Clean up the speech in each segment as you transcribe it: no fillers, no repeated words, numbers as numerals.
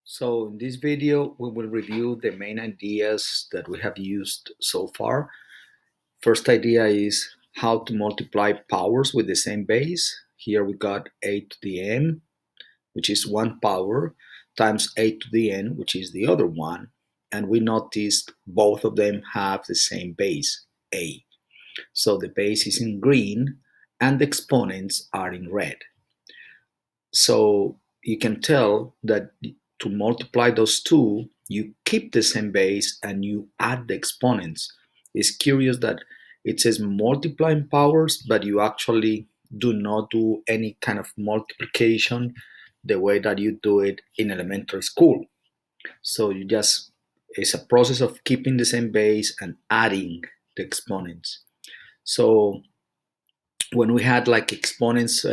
So in this video, we will review the main ideas that we have used so far. First idea is how to multiply powers with the same base. Here we got a to the n, which is one power, times a to the n, which is the other one. And we noticed both of them have the same base, a. So the base is in green and the exponents are in red. So you can tell that to multiply those two, you keep the same base and you add the exponents. It's curious that it says multiplying powers, but you actually do not do any kind of multiplication the way that you do it in elementary school. So it's a process of keeping the same base and adding the exponents. So when we had like exponents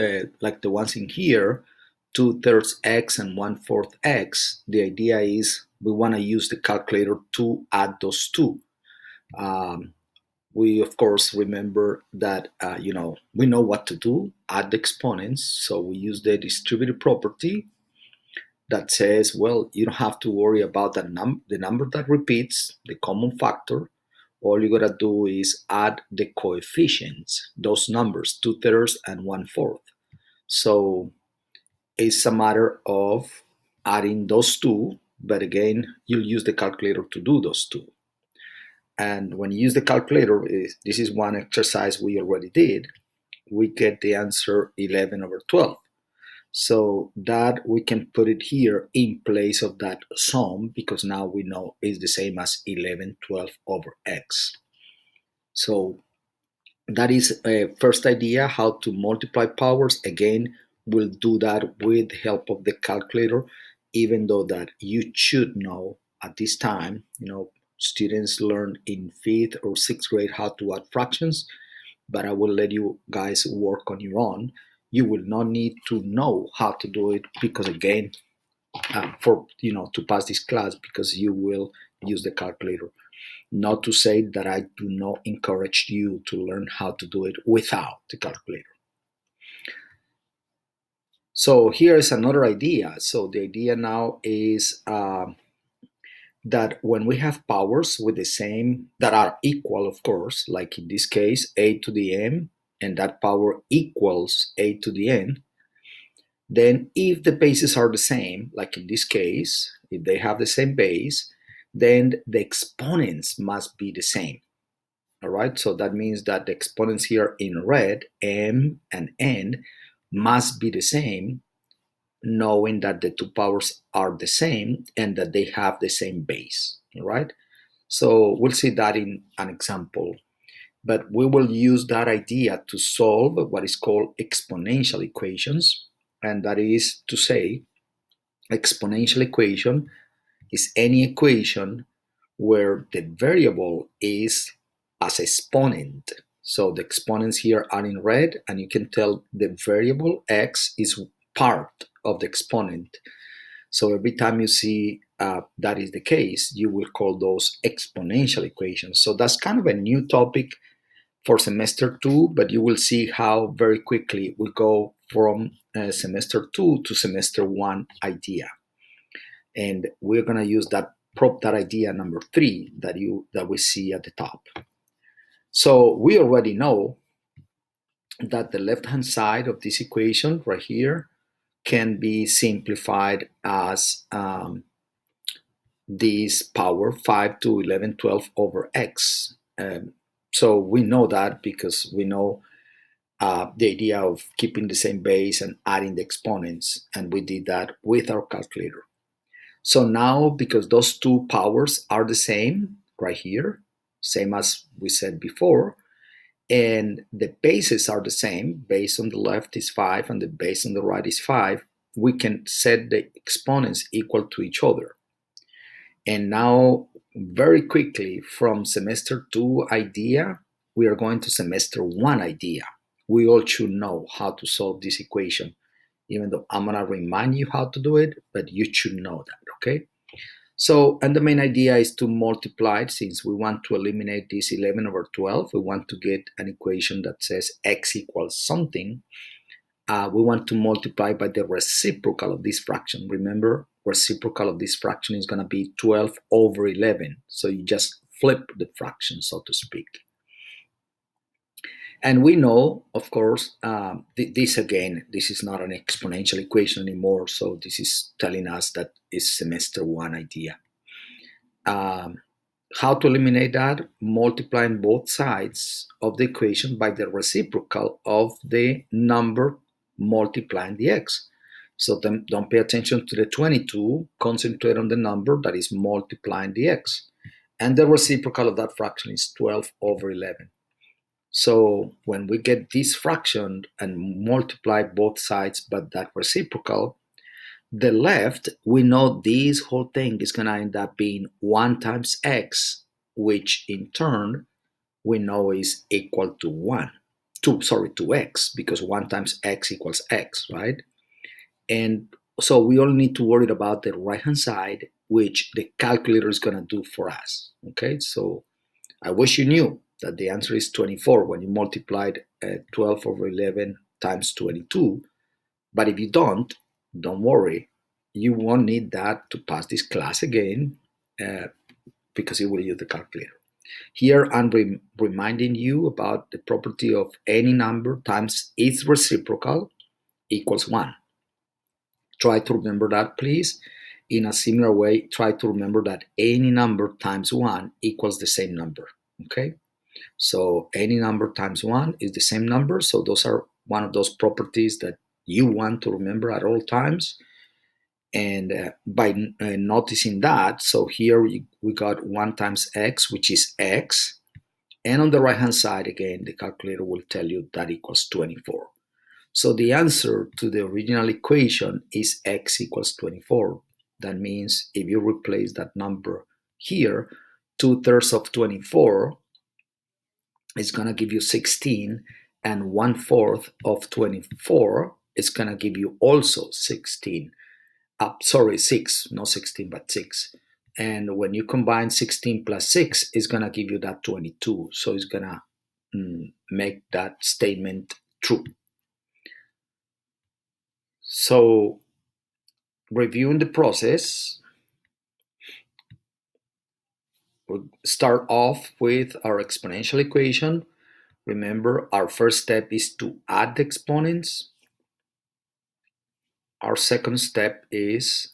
like the ones in here, 2/3 x and 1/4 x, the idea is we want to use the calculator to add those two. Um, we of course remember that we know what to do, add the exponents. So we use the distributive property that says, well, you don't have to worry about the number that repeats, the common factor. All you gotta do is add the coefficients, those numbers, 2/3 and 1/4. So it's a matter of adding those two, but again, you'll use the calculator to do those two. And when you use the calculator, this is one exercise we already did, we get the answer 11/12. So that we can put it here in place of that sum because now we know it's the same as 11/12/x. So that is a first idea, how to multiply powers. Again, we'll do that with the help of the calculator, even though that you should know at this time, students learn in 5th or 6th grade how to add fractions, but I will let you guys work on your own. You will not need to know how to do it because again, to pass this class, because you will use the calculator. Not to say that I do not encourage you to learn how to do it without the calculator. So here is another idea. So the idea now is that when we have powers with the same, that are equal, of course, like in this case, a to the m, and that power equals a to the n, then if the bases are the same, like in this case, if they have the same base, then the exponents must be the same. All right, so that means that the exponents here in red, m and n, must be the same, knowing that the two powers are the same and that they have the same base. All right, so we'll see that in an example, but we will use that idea to solve what is called exponential equations, and that is to say, exponential equation is any equation where the variable is as exponent. So the exponents here are in red, and you can tell the variable x is part of the exponent. So every time you see that is the case, you will call those exponential equations. So that's kind of a new topic for semester 2, but you will see how very quickly we go from semester 2 to semester 1 idea. And we're going to use that idea number 3 that we see at the top. So we already know that the left hand side of this equation right here can be simplified as this power 5 to 11/12 over x. So we know that because we know the idea of keeping the same base and adding the exponents, and we did that with our calculator. So now, because those two powers are the same right here, same as we said before, and the bases are the same, base on the left is 5 and the base on the right is 5, we can set the exponents equal to each other. And now, very quickly, from semester 2 idea, we are going to semester 1 idea. We all should know how to solve this equation, even though I'm going to remind you how to do it, but you should know that, okay? So, and the main idea is to multiply it. Since we want to eliminate this 11/12, we want to get an equation that says x equals something. we want to multiply by the reciprocal of this fraction. Remember, reciprocal of this fraction is going to be 12 over 11. So you just flip the fraction, so to speak. And we know, of course, this again, this is not an exponential equation anymore. So this is telling us that it's semester one idea. How to eliminate that? Multiplying both sides of the equation by the reciprocal of the number multiplying the x. So then don't pay attention to the 22, concentrate on the number that is multiplying the x. And the reciprocal of that fraction is 12 over 11. So when we get this fraction and multiply both sides by that reciprocal, the left, we know this whole thing is going to end up being 1 times x, which in turn we know is equal to 2x, because 1 times x equals x, right? And so we only need to worry about the right-hand side, which the calculator is going to do for us, okay? So I wish you knew that the answer is 24 when you multiplied 12 over 11 times 22. But if you don't worry. You won't need that to pass this class again because you will use the calculator. Here I'm reminding you about the property of any number times its reciprocal equals 1. Try to remember that, please. In a similar way, try to remember that any number times 1 equals the same number, okay? So any number times 1 is the same number. So those are one of those properties that you want to remember at all times. And by noticing that, so here we got 1 times x, which is x. And on the right-hand side, again, the calculator will tell you that equals 24. So the answer to the original equation is x equals 24. That means if you replace that number here, 2/3 of 24 is going to give you 16, and 1/4 of 24 is going to give you also 16. 6, not 16, but 6. And when you combine 16 plus 6, it's going to give you that 22. So it's going to make that statement true. So reviewing the process, we'll start off with our exponential equation. Remember, our first step is to add the exponents. Our second step is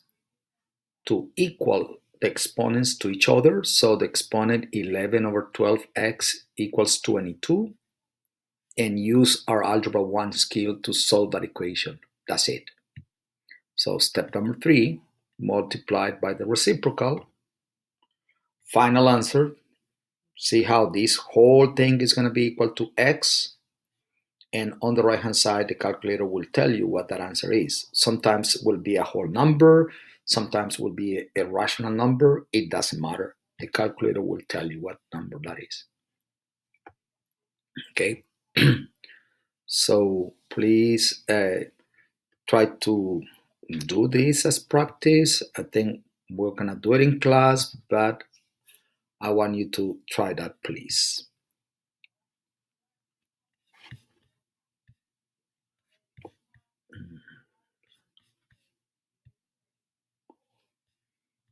to equal the exponents to each other. So the exponent 11 over 12x equals 22. And use our Algebra 1 skill to solve that equation. That's it. So step number 3, multiplied by the reciprocal. Final answer. See how this whole thing is going to be equal to x. And on the right-hand side, the calculator will tell you what that answer is. Sometimes it will be a whole number. Sometimes it will be a rational number. It doesn't matter. The calculator will tell you what number that is. Okay. So please try to do this as practice. I think we're going to do it in class, but I want you to try that, please.